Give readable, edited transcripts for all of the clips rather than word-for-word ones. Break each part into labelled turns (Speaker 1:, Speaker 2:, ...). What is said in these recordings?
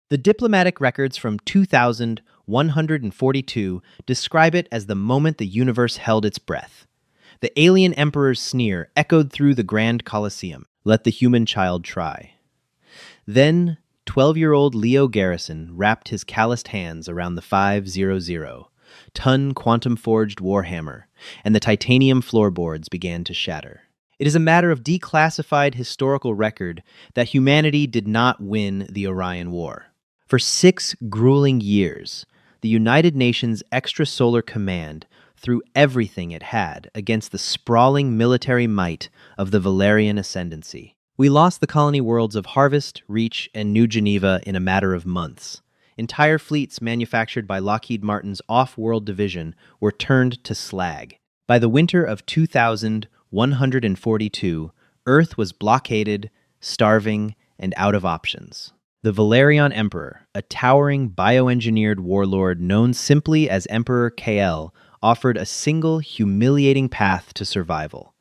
Speaker 1: The diplomatic records from 2142 describe it as the moment the universe held its breath. The alien emperor's sneer echoed through the grand Colosseum. Let the human child try. Then, 12-year-old Leo Garrison wrapped his calloused hands around the 500-ton quantum-forged warhammer, and the titanium floorboards began to shatter. It is a matter of declassified historical record that humanity did not win the Orion War. For 6 grueling years, the United Nations Extrasolar Command threw everything it had against the sprawling military might of the Valerian Ascendancy. We lost the colony worlds of Harvest, Reach, and New Geneva in a matter of months. Entire fleets manufactured by Lockheed Martin's off-world division were turned to slag. By the winter of 2142, Earth was blockaded, starving, and out of options. The Valerian Emperor, a towering bioengineered warlord known simply as Emperor KL, offered a single humiliating path to survival: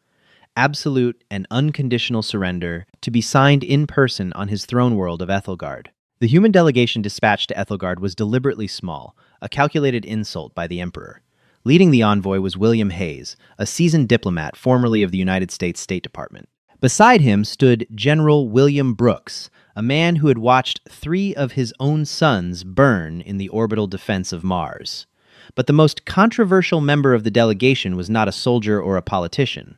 Speaker 1: absolute and unconditional surrender, to be signed in person on his throne world of Ethelgard. The human delegation dispatched to Ethelgard was deliberately small, a calculated insult by the emperor. Leading the envoy was William Hayes, a seasoned diplomat formerly of the United States State Department. Beside him stood General William Brooks, a man who had watched 3 of his own sons burn in the orbital defense of Mars. But the most controversial member of the delegation was not a soldier or a politician.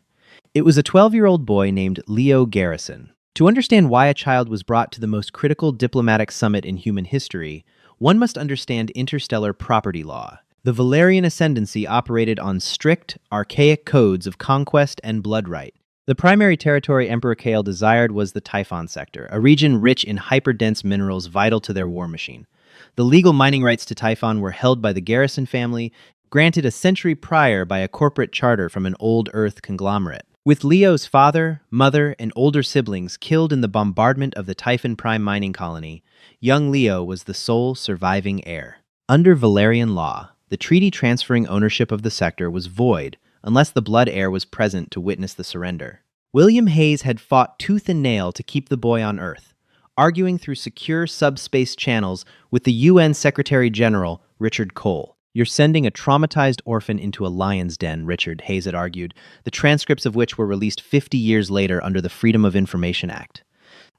Speaker 1: It was a 12-year-old boy named Leo Garrison. To understand why a child was brought to the most critical diplomatic summit in human history, one must understand interstellar property law. The Valerian Ascendancy operated on strict, archaic codes of conquest and blood right. The primary territory Emperor Kale desired was the Typhon sector, a region rich in hyperdense minerals vital to their war machine. The legal mining rights to Typhon were held by the Garrison family, granted a century prior by a corporate charter from an old Earth conglomerate. With Leo's father, mother, and older siblings killed in the bombardment of the Typhon Prime mining colony, young Leo was the sole surviving heir. Under Valerian law, the treaty transferring ownership of the sector was void unless the blood heir was present to witness the surrender. William Hayes had fought tooth and nail to keep the boy on Earth, arguing through secure subspace channels with the UN Secretary General, Richard Cole. "You're sending a traumatized orphan into a lion's den," Richard Hayes had argued, the transcripts of which were released 50 years later under the Freedom of Information Act.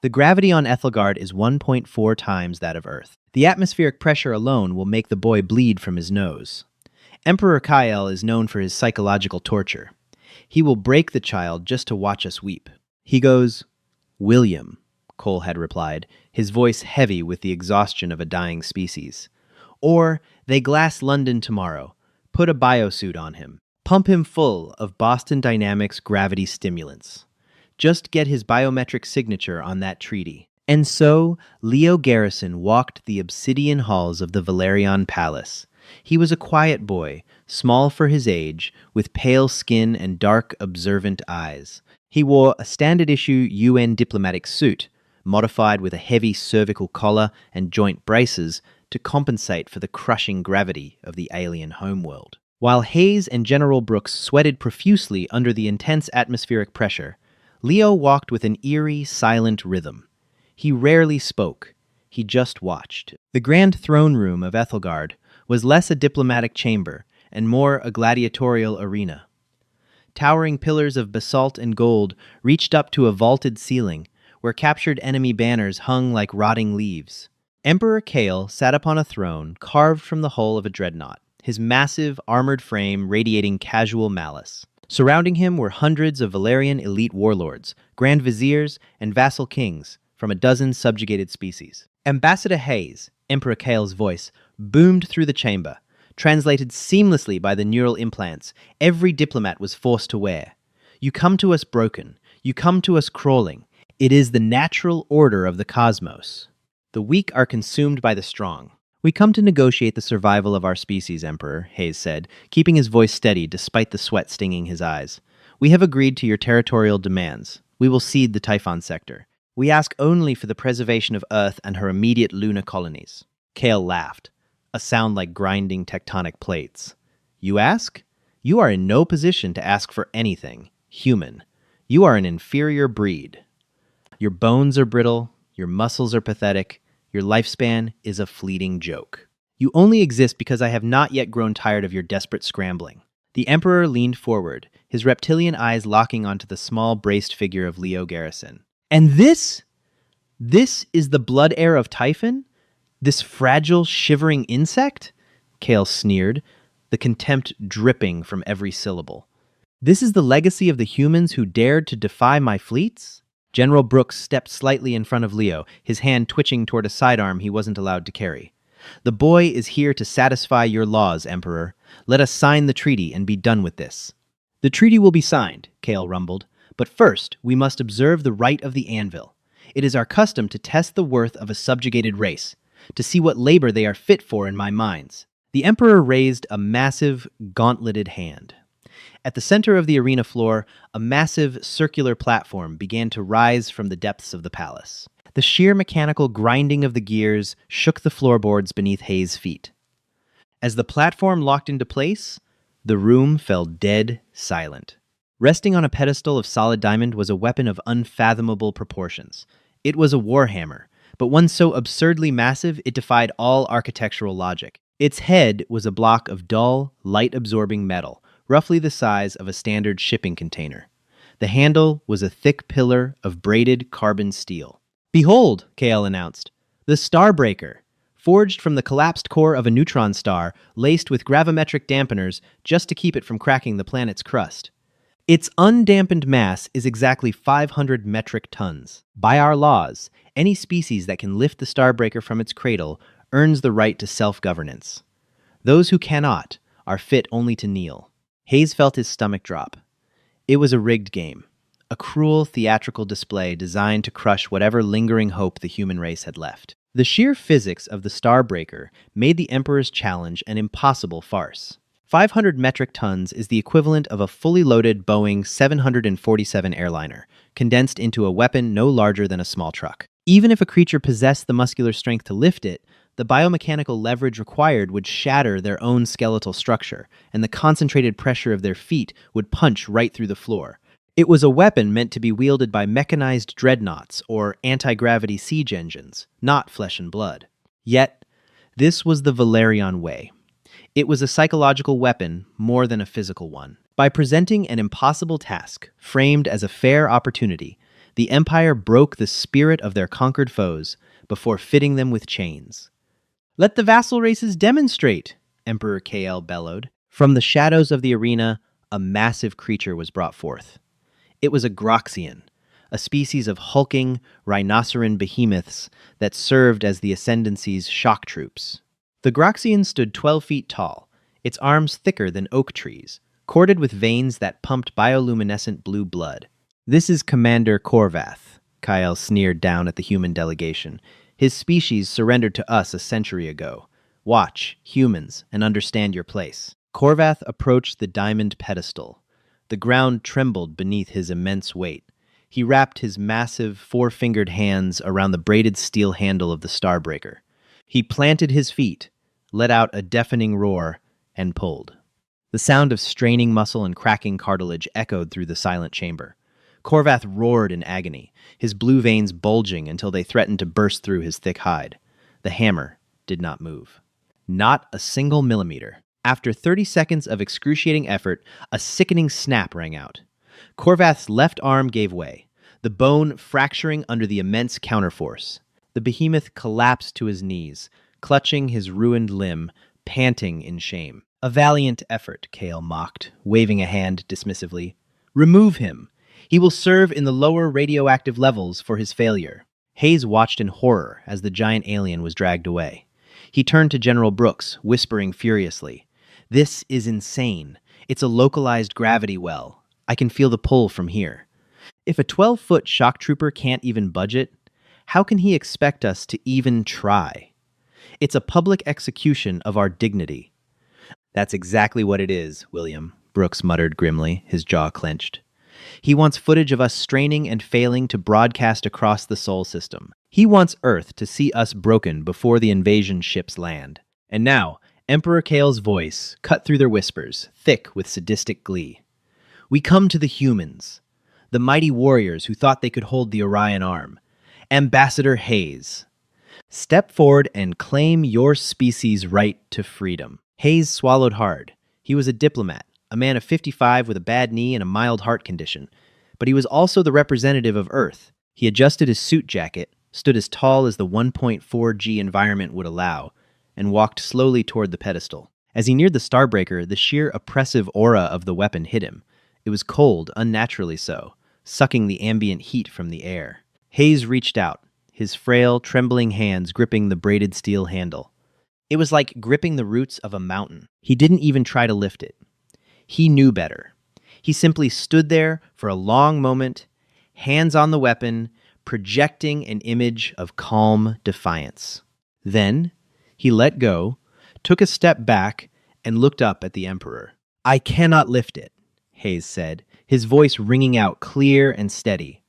Speaker 1: The gravity on Ethelgard is 1.4 times that of Earth. The atmospheric pressure alone will make the boy bleed from his nose. Emperor Kael is known for his psychological torture. He will break the child just to watch us weep. He goes, "William," Cole had replied, his voice heavy with the exhaustion of a dying species. Or, "They glass London tomorrow. Put a biosuit on him. Pump him full of Boston Dynamics gravity stimulants. Just get his biometric signature on that treaty." And so, Leo Garrison walked the obsidian halls of the Valerian Palace. He was a quiet boy, small for his age, with pale skin and dark, observant eyes. He wore a standard-issue UN diplomatic suit, modified with a heavy cervical collar and joint braces to compensate for the crushing gravity of the alien homeworld. While Hayes and General Brooks sweated profusely under the intense atmospheric pressure, Leo walked with an eerie, silent rhythm. He rarely spoke. He just watched. The grand throne room of Ethelgard was less a diplomatic chamber and more a gladiatorial arena. Towering pillars of basalt and gold reached up to a vaulted ceiling, where captured enemy banners hung like rotting leaves. Emperor Kale sat upon a throne carved from the hull of a dreadnought, his massive, armored frame radiating casual malice. Surrounding him were hundreds of Valerian elite warlords, grand viziers, and vassal kings from a dozen subjugated species. Ambassador Hayes, Emperor Kale's voice, boomed through the chamber, translated seamlessly by the neural implants every diplomat was forced to wear. "You come to us broken. You come to us crawling. It is the natural order of the cosmos. The weak are consumed by the strong. We come to negotiate the survival of our species, Emperor," Hayes said, keeping his voice steady despite the sweat stinging his eyes. "We have agreed to your territorial demands. We will cede the Typhon sector. We ask only for the preservation of Earth and her immediate lunar colonies." Kale laughed, a sound like grinding tectonic plates. "You ask? You are in no position to ask for anything. Human. You are an inferior breed. Your bones are brittle, your muscles are pathetic, Your lifespan is a fleeting joke. You only exist because I have not yet grown tired of your desperate scrambling." The Emperor leaned forward, his reptilian eyes locking onto the small, braced figure of Leo Garrison. "And this is the blood heir of Typhon? This fragile, shivering insect?" Kale sneered, the contempt dripping from every syllable. "This is the legacy of the humans who dared to defy my fleets?" General Brooks stepped slightly in front of Leo, his hand twitching toward a sidearm he wasn't allowed to carry. "The boy is here to satisfy your laws, Emperor. Let us sign the treaty and be done with this." "The treaty will be signed," Kale rumbled, "but first we must observe the rite of the anvil. It is our custom to test the worth of a subjugated race, to see what labor they are fit for in my mines." The Emperor raised a massive, gauntleted hand. At the center of the arena floor, a massive circular platform began to rise from the depths of the palace. The sheer mechanical grinding of the gears shook the floorboards beneath Hayes' feet. As the platform locked into place, the room fell dead silent. Resting on a pedestal of solid diamond was a weapon of unfathomable proportions. It was a warhammer, but one so absurdly massive it defied all architectural logic. Its head was a block of dull, light-absorbing metal, roughly the size of a standard shipping container. The handle was a thick pillar of braided carbon steel. "Behold," KL announced, "the Starbreaker, forged from the collapsed core of a neutron star, laced with gravimetric dampeners just to keep it from cracking the planet's crust. Its undampened mass is exactly 500 metric tons. By our laws, any species that can lift the Starbreaker from its cradle earns the right to self-governance. Those who cannot are fit only to kneel." Hayes felt his stomach drop. It was a rigged game, a cruel theatrical display designed to crush whatever lingering hope the human race had left. The sheer physics of the Starbreaker made the Emperor's challenge an impossible farce. 500 metric tons is the equivalent of a fully loaded Boeing 747 airliner, condensed into a weapon no larger than a small truck. Even if a creature possessed the muscular strength to lift it, the biomechanical leverage required would shatter their own skeletal structure, and the concentrated pressure of their feet would punch right through the floor. It was a weapon meant to be wielded by mechanized dreadnoughts or anti-gravity siege engines, not flesh and blood. Yet, this was the Valerian way. It was a psychological weapon more than a physical one. By presenting an impossible task, framed as a fair opportunity, the Empire broke the spirit of their conquered foes before fitting them with chains. "Let the vassal races demonstrate," Emperor KL bellowed. From the shadows of the arena, a massive creature was brought forth. It was a Groxian, a species of hulking, rhinoceron behemoths that served as the Ascendancy's shock troops. The Groxian stood 12 feet tall, its arms thicker than oak trees, corded with veins that pumped bioluminescent blue blood. "This is Commander Korvath," Kyle sneered down at the human delegation. "His species surrendered to us a century ago. Watch, humans, and understand your place." Korvath approached the diamond pedestal. The ground trembled beneath his immense weight. He wrapped his massive, four-fingered hands around the braided steel handle of the Starbreaker. He planted his feet, let out a deafening roar, and pulled. The sound of straining muscle and cracking cartilage echoed through the silent chamber. Korvath roared in agony, his blue veins bulging until they threatened to burst through his thick hide. The hammer did not move. Not a single millimeter. After 30 seconds of excruciating effort, a sickening snap rang out. Korvath's left arm gave way, the bone fracturing under the immense counterforce. The behemoth collapsed to his knees, clutching his ruined limb, panting in shame. "A valiant effort," Kale mocked, waving a hand dismissively. "Remove him. He will serve in the lower radioactive levels for his failure." Hayes watched in horror as the giant alien was dragged away. He turned to General Brooks, whispering furiously, "This is insane. It's a localized gravity well. I can feel the pull from here. If a 12-foot shock trooper can't even budget, how can he expect us to even try? It's a public execution of our dignity." "That's exactly what it is, William," Brooks muttered grimly, his jaw clenched. "He wants footage of us straining and failing to broadcast across the Sol system. He wants Earth to see us broken before the invasion ships land." And now, Emperor Kale's voice cut through their whispers, thick with sadistic glee. "We come to the humans, the mighty warriors who thought they could hold the Orion arm. Ambassador Hayes, Step forward and claim your species' right to freedom. Hayes swallowed hard. He was a diplomat, a man of 55 with a bad knee and a mild heart condition. But he was also the representative of Earth. He adjusted his suit jacket, stood as tall as the 1.4G environment would allow, and walked slowly toward the pedestal. As he neared the Starbreaker, the sheer oppressive aura of the weapon hit him. It was cold, unnaturally so, sucking the ambient heat from the air. Hayes reached out, his frail, trembling hands gripping the braided steel handle. It was like gripping the roots of a mountain. He didn't even try to lift it. He knew better. He simply stood there for a long moment, hands on the weapon, projecting an image of calm defiance. Then, he let go, took a step back, and looked up at the Emperor. "I cannot lift it," Hayes said, his voice ringing out clear and steady.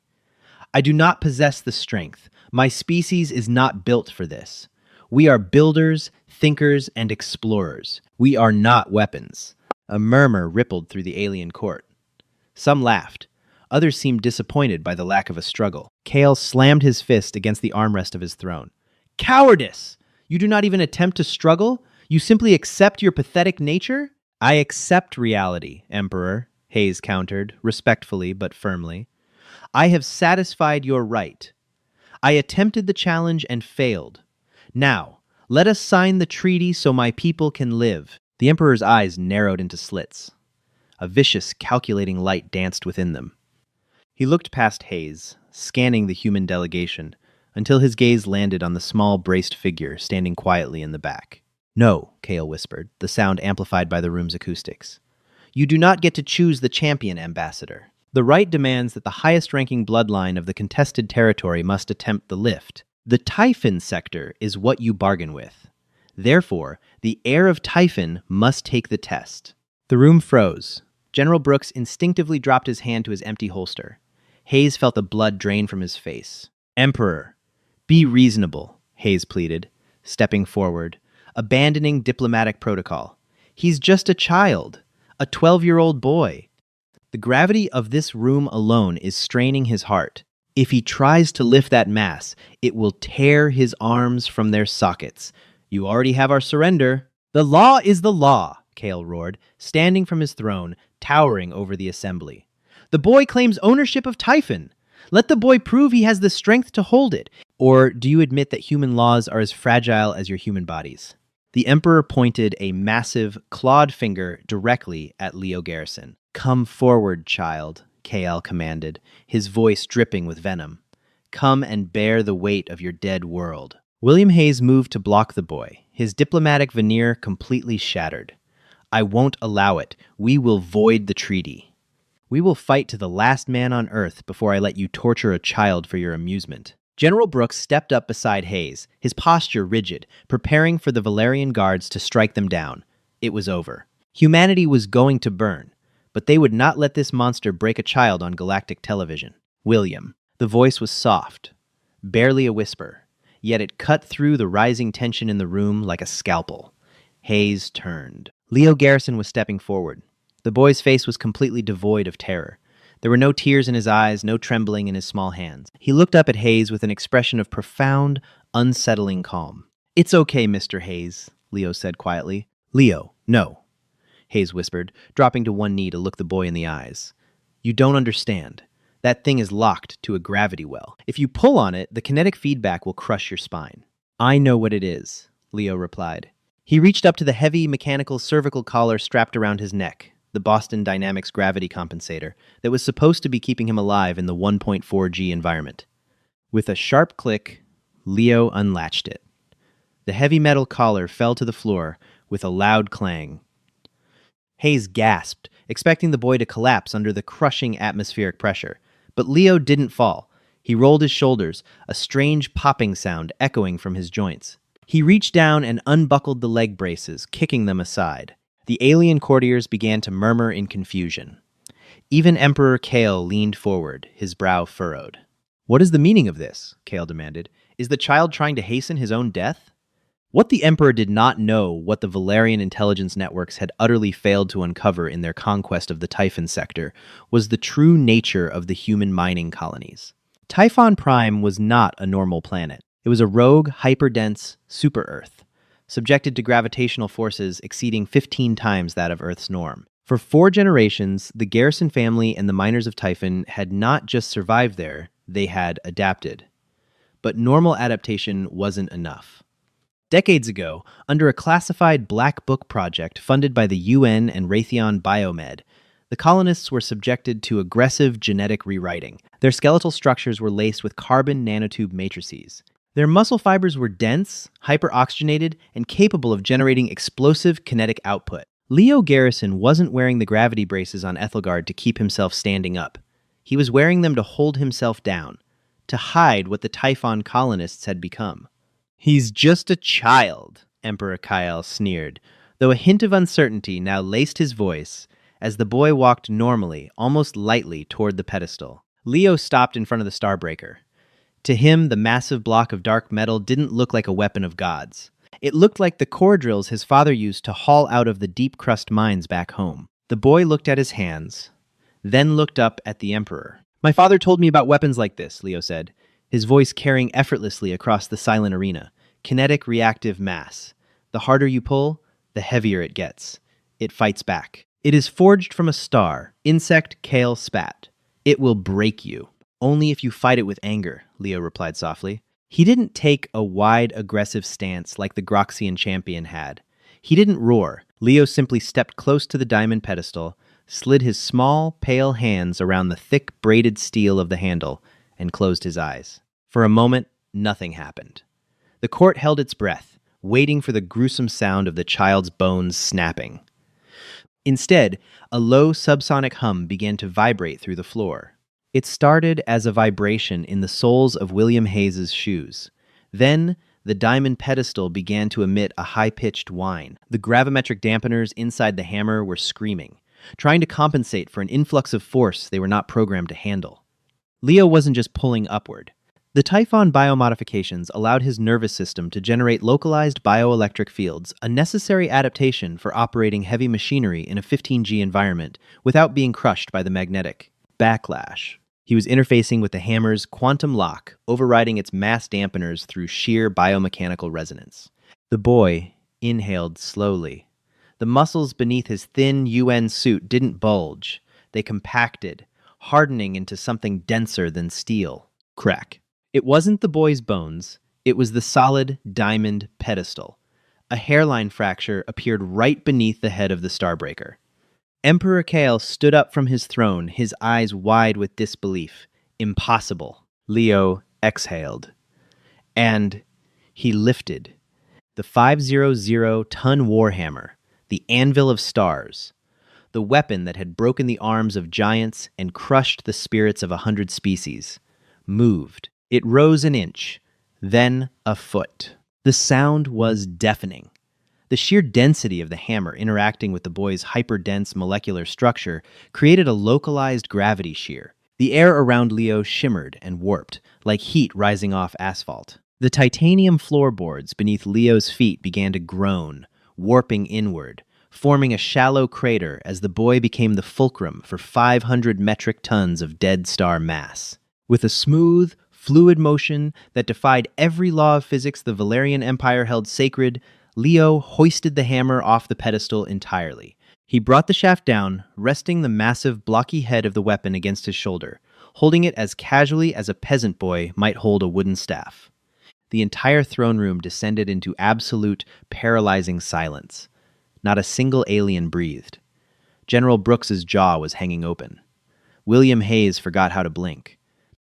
Speaker 1: "I do not possess the strength. My species is not built for this. We are builders, thinkers, and explorers. We are not weapons." A murmur rippled through the alien court. Some laughed. Others seemed disappointed by the lack of a struggle. Kale slammed his fist against the armrest of his throne. "Cowardice! You do not even attempt to struggle? You simply accept your pathetic nature?" "I accept reality, Emperor," Hayes countered, respectfully but firmly. "I have satisfied your right. I attempted the challenge and failed. Now, let us sign the treaty so my people can live." The Emperor's eyes narrowed into slits. A vicious, calculating light danced within them. He looked past Hayes, scanning the human delegation, until his gaze landed on the small, braced figure standing quietly in the back. "No," Kale whispered, the sound amplified by the room's acoustics. "You do not get to choose the champion, Ambassador. The right demands that the highest-ranking bloodline of the contested territory must attempt the lift. The Typhon sector is what you bargain with. Therefore, the heir of Typhon must take the test." The room froze. General Brooks instinctively dropped his hand to his empty holster. Hayes felt the blood drain from his face. "Emperor, be reasonable," Hayes pleaded, stepping forward, abandoning diplomatic protocol. "He's just a child, a 12-year-old boy. The gravity of this room alone is straining his heart. If he tries to lift that mass, it will tear his arms from their sockets. You already have our surrender." "The law is the law," Kale roared, standing from his throne, towering over the assembly. "The boy claims ownership of Typhon. Let the boy prove he has the strength to hold it. Or do you admit that human laws are as fragile as your human bodies?" The Emperor pointed a massive, clawed finger directly at Leo Garrison. "Come forward, child," Kale commanded, his voice dripping with venom. "Come and bear the weight of your dead world." William Hayes moved to block the boy, his diplomatic veneer completely shattered. "I won't allow it. We will void the treaty. We will fight to the last man on Earth before I let you torture a child for your amusement." General Brooks stepped up beside Hayes, his posture rigid, preparing for the Valerian guards to strike them down. It was over. Humanity was going to burn, but they would not let this monster break a child on galactic television. "William." The voice was soft, barely a whisper, yet it cut through the rising tension in the room like a scalpel. Hayes turned. Leo Garrison was stepping forward. The boy's face was completely devoid of terror. There were no tears in his eyes, no trembling in his small hands. He looked up at Hayes with an expression of profound, unsettling calm. "It's okay, Mr. Hayes," Leo said quietly. "Leo, no," Hayes whispered, dropping to one knee to look the boy in the eyes. "You don't understand. That thing is locked to a gravity well. If you pull on it, the kinetic feedback will crush your spine." "I know what it is," Leo replied. He reached up to the heavy, mechanical cervical collar strapped around his neck, the Boston Dynamics gravity compensator, that was supposed to be keeping him alive in the 1.4G environment. With a sharp click, Leo unlatched it. The heavy metal collar fell to the floor with a loud clang. Hayes gasped, expecting the boy to collapse under the crushing atmospheric pressure. But Leo didn't fall. He rolled his shoulders, a strange popping sound echoing from his joints. He reached down and unbuckled the leg braces, kicking them aside. The alien courtiers began to murmur in confusion. Even Emperor Kale leaned forward, his brow furrowed. "What is the meaning of this?" Kale demanded. "Is the child trying to hasten his own death?" What the Emperor did not know what the Valerian intelligence networks had utterly failed to uncover in their conquest of the Typhon sector was the true nature of the human mining colonies. Typhon Prime was not a normal planet. It was a rogue, hyperdense super-Earth, subjected to gravitational forces exceeding 15 times that of Earth's norm. For 4 generations, the Garrison family and the miners of Typhon had not just survived there, they had adapted. But normal adaptation wasn't enough. Decades ago, under a classified Black Book project funded by the UN and Raytheon Biomed, the colonists were subjected to aggressive genetic rewriting. Their skeletal structures were laced with carbon nanotube matrices. Their muscle fibers were dense, hyperoxygenated, and capable of generating explosive kinetic output. Leo Garrison wasn't wearing the gravity braces on Ethelgard to keep himself standing up. He was wearing them to hold himself down, to hide what the Typhon colonists had become. "He's just a child," Emperor Kael sneered, though a hint of uncertainty now laced his voice as the boy walked normally, almost lightly, toward the pedestal. Leo stopped in front of the Starbreaker. To him, the massive block of dark metal didn't look like a weapon of gods. It looked like the core drills his father used to haul out of the deep-crust mines back home. The boy looked at his hands, then looked up at the Emperor. "My father told me about weapons like this," Leo said, his voice carrying effortlessly across the silent arena. "Kinetic reactive mass. The harder you pull, the heavier it gets. It fights back. It is forged from a star, insect Kael spat. It will break you. Only if you fight it with anger," Leo replied softly. He didn't take a wide, aggressive stance like the Groxian champion had. He didn't roar. Leo simply stepped close to the diamond pedestal, slid his small, pale hands around the thick, braided steel of the handle, and closed his eyes. For a moment, nothing happened. The court held its breath, waiting for the gruesome sound of the child's bones snapping. Instead, a low subsonic hum began to vibrate through the floor. It started as a vibration in the soles of William Hayes's shoes. Then, the diamond pedestal began to emit a high-pitched whine. The gravimetric dampeners inside the hammer were screaming, trying to compensate for an influx of force they were not programmed to handle. Leo wasn't just pulling upward. The Typhon biomodifications allowed his nervous system to generate localized bioelectric fields, a necessary adaptation for operating heavy machinery in a 15G environment without being crushed by the magnetic backlash. He was interfacing with the hammer's quantum lock, overriding its mass dampeners through sheer biomechanical resonance. The boy inhaled slowly. The muscles beneath his thin UN suit didn't bulge. They compacted, hardening into something denser than steel. Crack. It wasn't the boy's bones. It was the solid diamond pedestal. A hairline fracture appeared right beneath the head of the Starbreaker. Emperor Kael stood up from his throne, his eyes wide with disbelief. Impossible. Leo exhaled. And he lifted. The 500-ton warhammer, the anvil of stars, the weapon that had broken the arms of giants and crushed the spirits of 100 species, moved. It rose an inch, then a foot. The sound was deafening. The sheer density of the hammer interacting with the boy's hyperdense molecular structure created a localized gravity shear. The air around Leo shimmered and warped, like heat rising off asphalt. The titanium floorboards beneath Leo's feet began to groan, warping inward, forming a shallow crater as the boy became the fulcrum for 500 metric tons of dead star mass. With a smooth, fluid motion that defied every law of physics the Valerian Empire held sacred, Leo hoisted the hammer off the pedestal entirely. He brought the shaft down, resting the massive, blocky head of the weapon against his shoulder, holding it as casually as a peasant boy might hold a wooden staff. The entire throne room descended into absolute, paralyzing silence. Not a single alien breathed. General Brooks's jaw was hanging open. William Hayes forgot how to blink.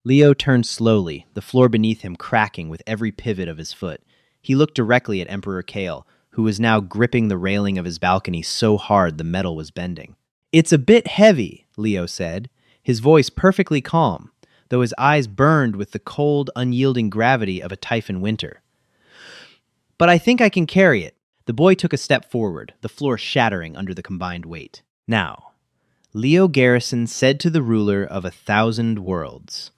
Speaker 1: Leo turned slowly, the floor beneath him cracking with every pivot of his foot. He looked directly at Emperor Kael, who was now gripping the railing of his balcony so hard the metal was bending. "It's a bit heavy," Leo said, his voice perfectly calm, though his eyes burned with the cold, unyielding gravity of a Typhon winter. "But I think I can carry it." The boy took a step forward, the floor shattering under the combined weight. "Now," Leo Garrison said to the ruler of 1,000 worlds,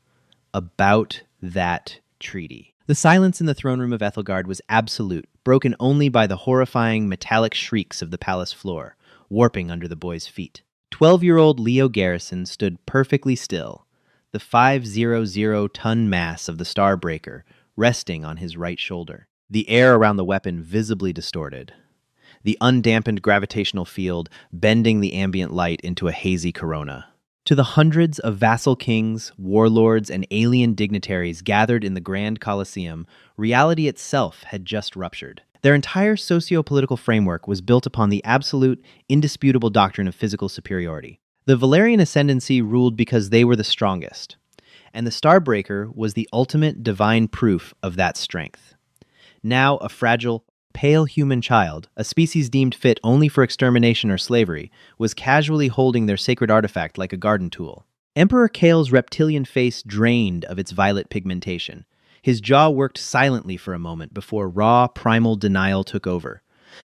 Speaker 1: "about that treaty." The silence in the throne room of Ethelgard was absolute, broken only by the horrifying metallic shrieks of the palace floor, warping under the boy's feet. 12-year-old Leo Garrison stood perfectly still, the 500-ton mass of the Starbreaker resting on his right shoulder. The air around the weapon visibly distorted, the undampened gravitational field bending the ambient light into a hazy corona. To the hundreds of vassal kings, warlords, and alien dignitaries gathered in the Grand Colosseum, reality itself had just ruptured. Their entire socio-political framework was built upon the absolute, indisputable doctrine of physical superiority. The Valerian ascendancy ruled because they were the strongest, and the Starbreaker was the ultimate divine proof of that strength. Now a fragile, pale human child, a species deemed fit only for extermination or slavery, was casually holding their sacred artifact like a garden tool. Emperor Kale's reptilian face drained of its violet pigmentation. His jaw worked silently for a moment before raw, primal denial took over.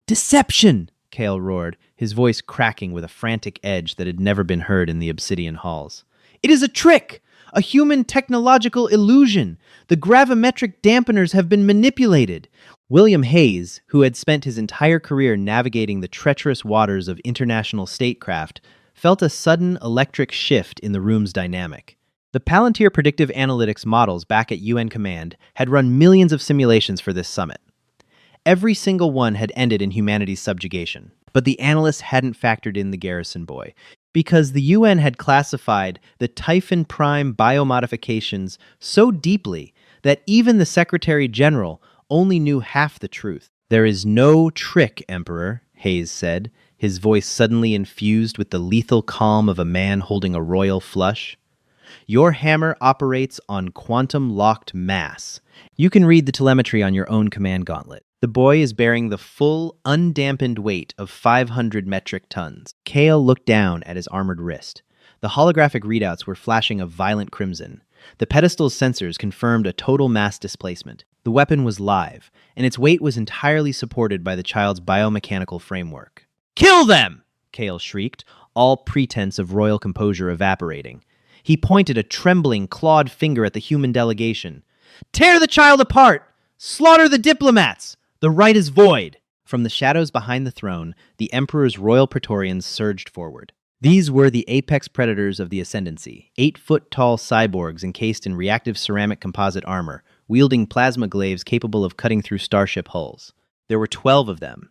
Speaker 1: "Deception!" Kale roared, his voice cracking with a frantic edge that had never been heard in the obsidian halls. "It is a trick! A human technological illusion! The gravimetric dampeners have been manipulated!" William Hayes, who had spent his entire career navigating the treacherous waters of international statecraft, felt a sudden electric shift in the room's dynamic. The Palantir predictive analytics models back at UN Command had run millions of simulations for this summit. Every single one had ended in humanity's subjugation, but the analysts hadn't factored in the Garrison boy, because the UN had classified the Typhon Prime biomodifications so deeply that even the Secretary General only knew half the truth. "There is no trick, Emperor," Hayes said, his voice suddenly infused with the lethal calm of a man holding a royal flush. "Your hammer operates on quantum-locked mass. You can read the telemetry on your own command gauntlet. The boy is bearing the full, undampened weight of 500 metric tons." Kale looked down at his armored wrist. The holographic readouts were flashing a violent crimson. The pedestal's sensors confirmed a total mass displacement. The weapon was live, and its weight was entirely supported by the child's biomechanical framework. "Kill them!" Kale shrieked, all pretense of royal composure evaporating. He pointed a trembling, clawed finger at the human delegation. "Tear the child apart! Slaughter the diplomats! The right is void!" From the shadows behind the throne, the Emperor's royal praetorians surged forward. These were the apex predators of the Ascendancy, 8-foot-tall cyborgs encased in reactive ceramic composite armor, wielding plasma glaives capable of cutting through starship hulls. There were 12 of them,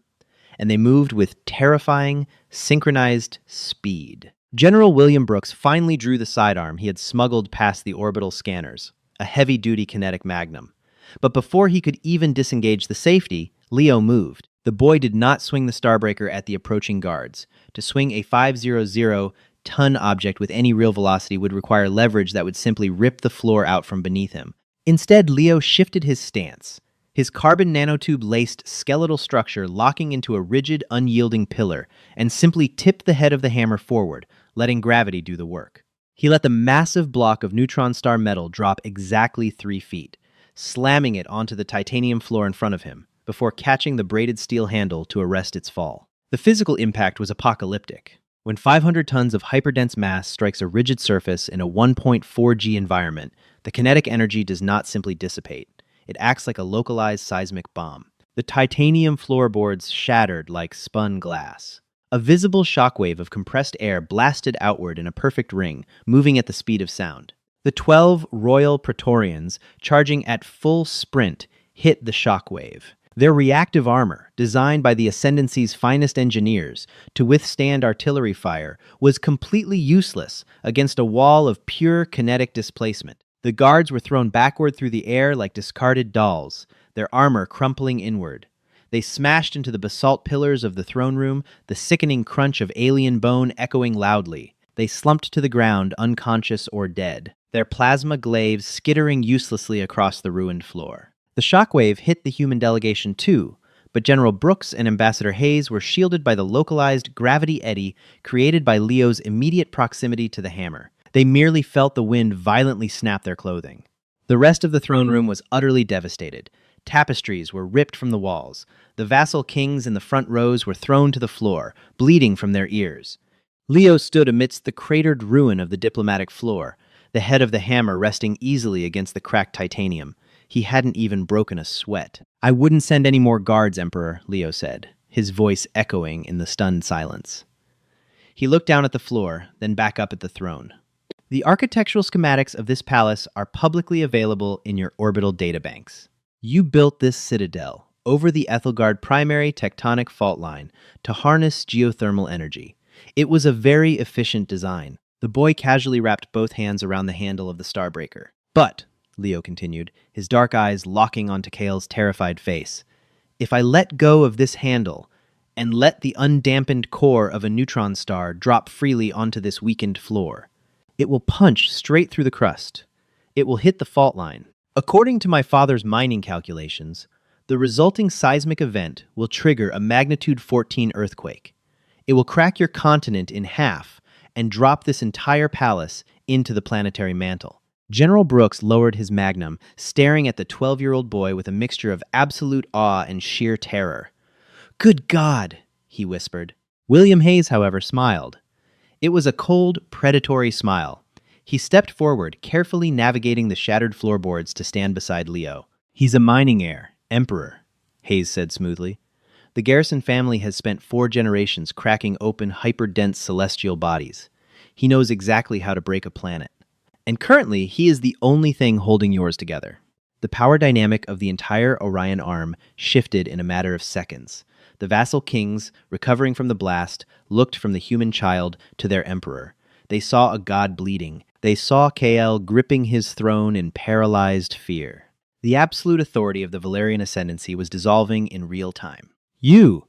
Speaker 1: and they moved with terrifying, synchronized speed. General William Brooks finally drew the sidearm he had smuggled past the orbital scanners, a heavy-duty kinetic magnum. But before he could even disengage the safety, Leo moved. The boy did not swing the Starbreaker at the approaching guards. To swing a 500-ton object with any real velocity would require leverage that would simply rip the floor out from beneath him. Instead, Leo shifted his stance, his carbon nanotube-laced skeletal structure locking into a rigid, unyielding pillar, and simply tipped the head of the hammer forward, letting gravity do the work. He let the massive block of neutron star metal drop exactly 3 feet, slamming it onto the titanium floor in front of him, before catching the braided steel handle to arrest its fall. The physical impact was apocalyptic. When 500 tons of hyperdense mass strikes a rigid surface in a 1.4 G environment, the kinetic energy does not simply dissipate. It acts like a localized seismic bomb. The titanium floorboards shattered like spun glass. A visible shockwave of compressed air blasted outward in a perfect ring, moving at the speed of sound. The 12 Royal Praetorians, charging at full sprint, hit the shockwave. Their reactive armor, designed by the Ascendancy's finest engineers to withstand artillery fire, was completely useless against a wall of pure kinetic displacement. The guards were thrown backward through the air like discarded dolls, their armor crumpling inward. They smashed into the basalt pillars of the throne room, the sickening crunch of alien bone echoing loudly. They slumped to the ground, unconscious or dead, their plasma glaives skittering uselessly across the ruined floor. The shockwave hit the human delegation too, but General Brooks and Ambassador Hayes were shielded by the localized gravity eddy created by Leo's immediate proximity to the hammer. They merely felt the wind violently snap their clothing. The rest of the throne room was utterly devastated. Tapestries were ripped from the walls. The vassal kings in the front rows were thrown to the floor, bleeding from their ears. Leo stood amidst the cratered ruin of the diplomatic floor, the head of the hammer resting easily against the cracked titanium. He hadn't even broken a sweat. "I wouldn't send any more guards, Emperor," Leo said, his voice echoing in the stunned silence. He looked down at the floor, then back up at the throne. The architectural schematics of this palace are publicly available in your orbital databanks. You built this citadel over the Ethelgard primary tectonic fault line to harness geothermal energy. It was a very efficient design. The boy casually wrapped both hands around the handle of the Starbreaker. But, Leo continued, his dark eyes locking onto Kale's terrified face, if I let go of this handle and let the undampened core of a neutron star drop freely onto this weakened floor, it will punch straight through the crust. It will hit the fault line. According to my father's mining calculations, the resulting seismic event will trigger a magnitude 14 earthquake. It will crack your continent in half and drop this entire palace into the planetary mantle. General Brooks lowered his magnum, staring at the 12-year-old boy with a mixture of absolute awe and sheer terror. "Good God," he whispered. William Hayes, however, smiled. It was a cold, predatory smile. He stepped forward, carefully navigating the shattered floorboards to stand beside Leo. "He's a mining heir, Emperor," Hayes said smoothly. "The Garrison family has spent 4 generations cracking open hyper-dense celestial bodies. He knows exactly how to break a planet. And currently, he is the only thing holding yours together." The power dynamic of the entire Orion arm shifted in a matter of seconds. The vassal kings, recovering from the blast, looked from the human child to their emperor. They saw a god bleeding. They saw Kael gripping his throne in paralyzed fear. The absolute authority of the Valerian ascendancy was dissolving in real time. You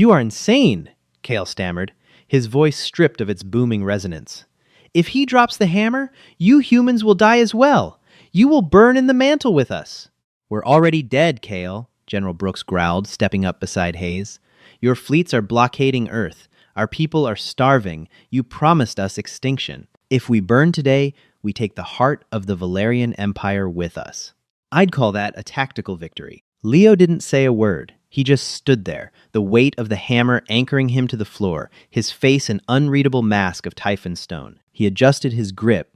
Speaker 1: are insane," Kael stammered, his voice stripped of its booming resonance. "If he drops the hammer, you humans will die as well. You will burn in the mantle with us." "We're already dead, Kael," General Brooks growled, stepping up beside Hayes. "Your fleets are blockading Earth. Our people are starving. You promised us extinction. If we burn today, we take the heart of the Valerian Empire with us." I'd call that a tactical victory. Leo didn't say a word. He just stood there, the weight of the hammer anchoring him to the floor, his face an unreadable mask of Typhon stone. He adjusted his grip,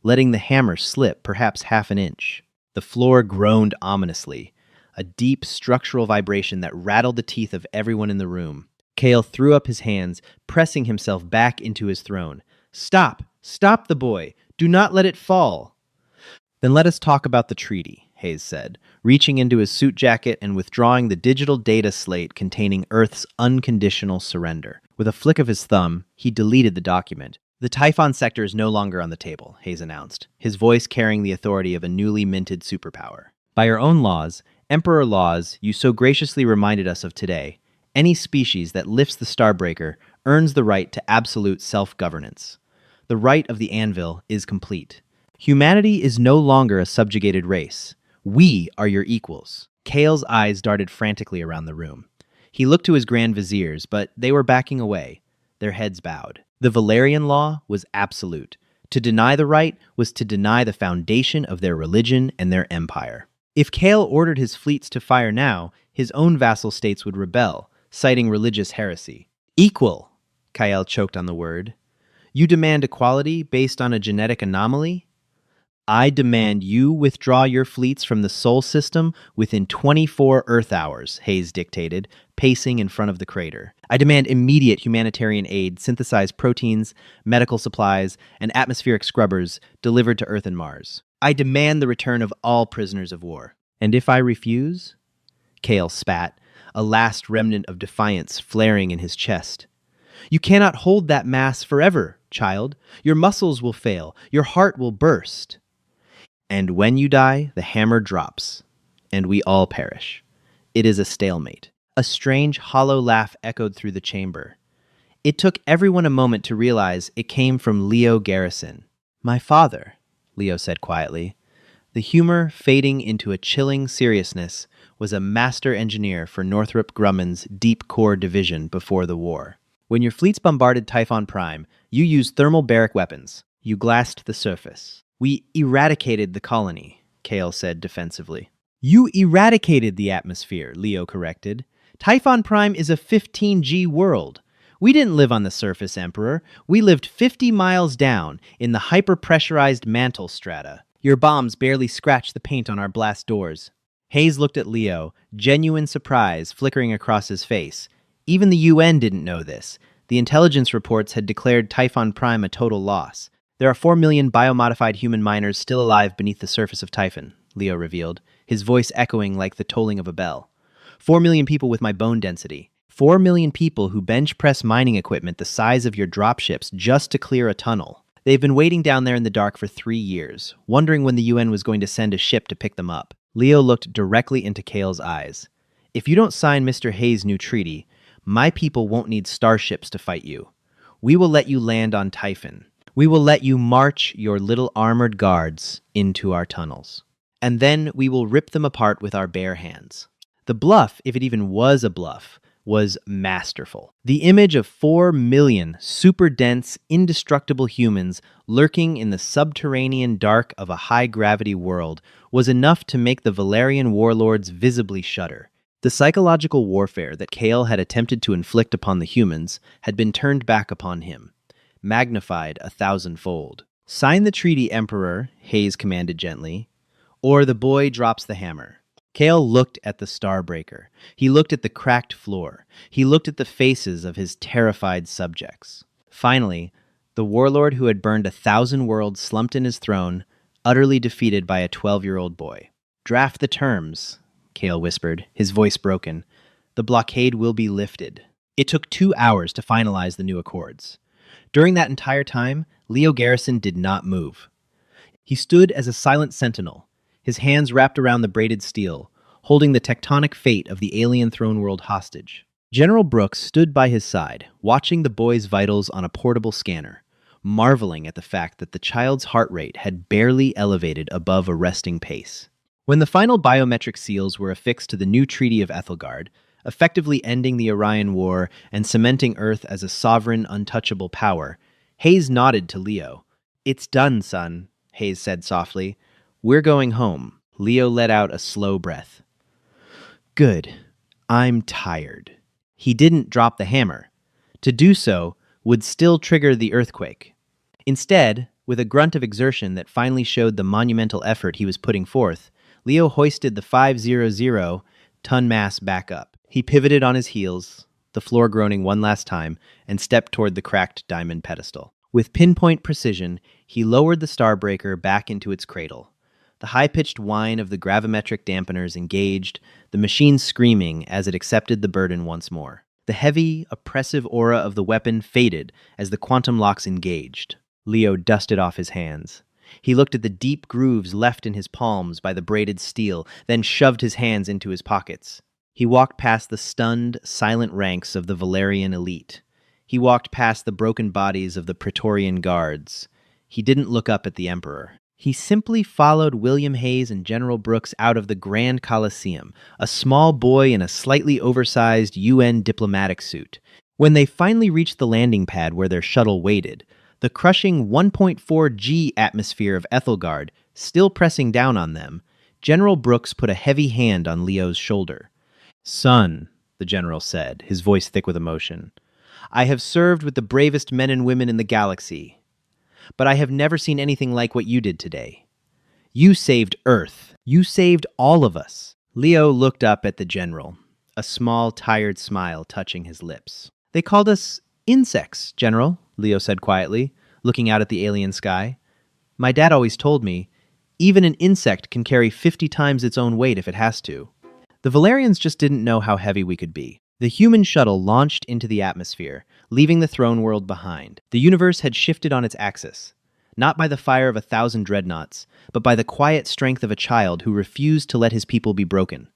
Speaker 1: letting the hammer slip perhaps half an inch. The floor groaned ominously, a deep structural vibration that rattled the teeth of everyone in the room. Kael threw up his hands, pressing himself back into his throne. "Stop! Stop the boy! Do not let it fall!" "Then let us talk about the treaty," Hayes said, reaching into his suit jacket and withdrawing the digital data slate containing Earth's unconditional surrender. With a flick of his thumb, he deleted the document. "The Typhon sector is no longer on the table," Hayes announced, his voice carrying the authority of a newly minted superpower. "By your own laws, Emperor laws you so graciously reminded us of today, any species that lifts the Starbreaker earns the right to absolute self-governance. The right of the Anvil is complete. Humanity is no longer a subjugated race. We are your equals." Kael's eyes darted frantically around the room. He looked to his Grand Viziers, but they were backing away, their heads bowed. The Valerian law was absolute. To deny the right was to deny the foundation of their religion and their empire. If Kael ordered his fleets to fire now, his own vassal states would rebel, citing religious heresy. "Equal," Kael choked on the word. "You demand equality based on a genetic anomaly? I demand you withdraw your fleets from the Sol system within 24 Earth hours," Hayes dictated, pacing in front of the crater. "I demand immediate humanitarian aid, synthesized proteins, medical supplies, and atmospheric scrubbers delivered to Earth and Mars. I demand the return of all prisoners of war." "And if I refuse?" Kael spat, a last remnant of defiance flaring in his chest. "You cannot hold that mass forever, child. Your muscles will fail. Your heart will burst. And when you die, the hammer drops, and we all perish. It is a stalemate." A strange, hollow laugh echoed through the chamber. It took everyone a moment to realize it came from Leo Garrison. "My father," Leo said quietly. The humor, fading into a chilling seriousness, was a master engineer for Northrop Grumman's Deep Core Division before the war. "When your fleets bombarded Typhon Prime, you used thermal baric weapons. You glassed the surface. We eradicated the colony," Kael said defensively. "You eradicated the atmosphere," Leo corrected. "Typhon Prime is a 15G world. We didn't live on the surface, Emperor. We lived 50 miles down, in the hyper-pressurized mantle strata. Your bombs barely scratched the paint on our blast doors." Hayes looked at Leo, genuine surprise flickering across his face. Even the UN didn't know this. The intelligence reports had declared Typhon Prime a total loss. There are 4 million biomodified human miners still alive beneath the surface of Typhon, Leo revealed, his voice echoing like the tolling of a bell. 4 million people with my bone density. 4 million people who bench press mining equipment the size of your dropships just to clear a tunnel. They've been waiting down there in the dark for 3 years, wondering when the UN was going to send a ship to pick them up. Leo looked directly into Kale's eyes. If you don't sign Mr. Hayes' new treaty, my people won't need starships to fight you. We will let you land on Typhon. We will let you march your little armored guards into our tunnels. And then we will rip them apart with our bare hands. The bluff, if it even was a bluff, was masterful. The image of 4 million super dense, indestructible humans lurking in the subterranean dark of a high-gravity world was enough to make the Valerian warlords visibly shudder. The psychological warfare that Kale had attempted to inflict upon the humans had been turned back upon him, magnified 1,000-fold. Sign the treaty, Emperor, Hayes commanded gently, or the boy drops the hammer. Kale looked at the Starbreaker. He looked at the cracked floor. He looked at the faces of his terrified subjects. Finally, the warlord who had burned 1,000 worlds slumped in his throne, utterly defeated by a 12-year-old boy. Draft the terms, Kale whispered, his voice broken. The blockade will be lifted. It took 2 hours to finalize the new accords. During that entire time, Leo Garrison did not move. He stood as a silent sentinel, his hands wrapped around the braided steel, holding the tectonic fate of the alien throne world hostage. General Brooks stood by his side, watching the boy's vitals on a portable scanner, marveling at the fact that the child's heart rate had barely elevated above a resting pace. When the final biometric seals were affixed to the new Treaty of Ethelgard, effectively ending the Orion War and cementing Earth as a sovereign, untouchable power, Hayes nodded to Leo. "It's done, son," Hayes said softly. "We're going home." Leo let out a slow breath. "Good. I'm tired." He didn't drop the hammer. To do so would still trigger the earthquake. Instead, with a grunt of exertion that finally showed the monumental effort he was putting forth, Leo hoisted the 500-ton mass back up. He pivoted on his heels, the floor groaning one last time, and stepped toward the cracked diamond pedestal. With pinpoint precision, he lowered the Starbreaker back into its cradle. The high-pitched whine of the gravimetric dampeners engaged, the machine screaming as it accepted the burden once more. The heavy, oppressive aura of the weapon faded as the quantum locks engaged. Leo dusted off his hands. He looked at the deep grooves left in his palms by the braided steel, then shoved his hands into his pockets. He walked past the stunned, silent ranks of the Valerian elite. He walked past the broken bodies of the Praetorian guards. He didn't look up at the Emperor. He simply followed William Hayes and General Brooks out of the Grand Colosseum, a small boy in a slightly oversized UN diplomatic suit. When they finally reached the landing pad where their shuttle waited, the crushing 1.4 G atmosphere of Ethelgard still pressing down on them, General Brooks put a heavy hand on Leo's shoulder. "Son," the general said, his voice thick with emotion, "I have served with the bravest men and women in the galaxy, but I have never seen anything like what you did today. You saved Earth. You saved all of us." Leo looked up at the general, a small, tired smile touching his lips. "They called us insects, General," Leo said quietly, looking out at the alien sky. "My dad always told me, even an insect can carry 50 times its own weight if it has to." The Valerians just didn't know how heavy we could be. The human shuttle launched into the atmosphere, leaving the throne world behind. The universe had shifted on its axis, not by the fire of 1,000 dreadnoughts, but by the quiet strength of a child who refused to let his people be broken.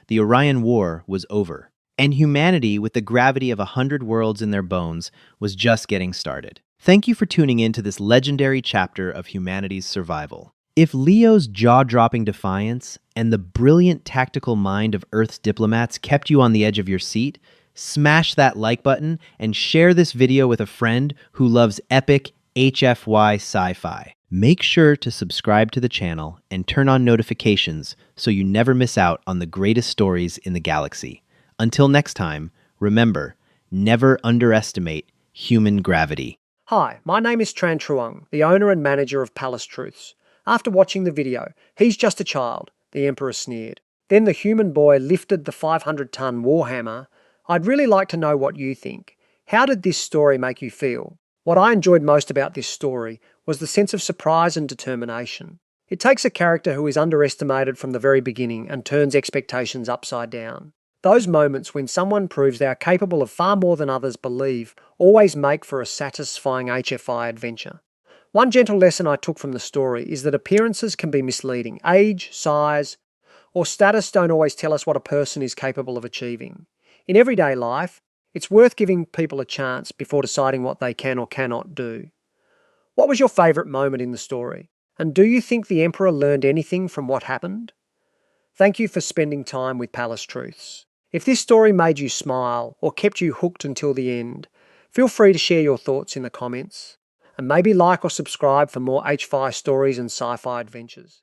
Speaker 1: The Orion War was over, and humanity, with the gravity of 100 worlds in their bones, was just getting started. Thank you for tuning in to this legendary chapter of humanity's survival. If Leo's jaw-dropping defiance and the brilliant tactical mind of Earth's diplomats kept you on the edge of your seat, smash that like button and share this video with a friend who loves epic HFY sci-fi. Make sure to subscribe to the channel and turn on notifications so you never miss out on the greatest stories in the galaxy. Until next time, remember, never underestimate human gravity.
Speaker 2: Hi, my name is Tran Truong, the owner and manager of Palace Truths. After watching the video, "He's just a child," the Emperor sneered. Then the human boy lifted the 500-ton warhammer. I'd really like to know what you think. How did this story make you feel? What I enjoyed most about this story was the sense of surprise and determination. It takes a character who is underestimated from the very beginning and turns expectations upside down. Those moments when someone proves they are capable of far more than others believe always make for a satisfying HFI adventure. One gentle lesson I took from the story is that appearances can be misleading. Age, size, or status don't always tell us what a person is capable of achieving. In everyday life, it's worth giving people a chance before deciding what they can or cannot do. What was your favourite moment in the story? And do you think the Emperor learned anything from what happened? Thank you for spending time with Palace Truths. If this story made you smile or kept you hooked until the end, feel free to share your thoughts in the comments. And maybe like or subscribe for more HFY stories and sci-fi adventures.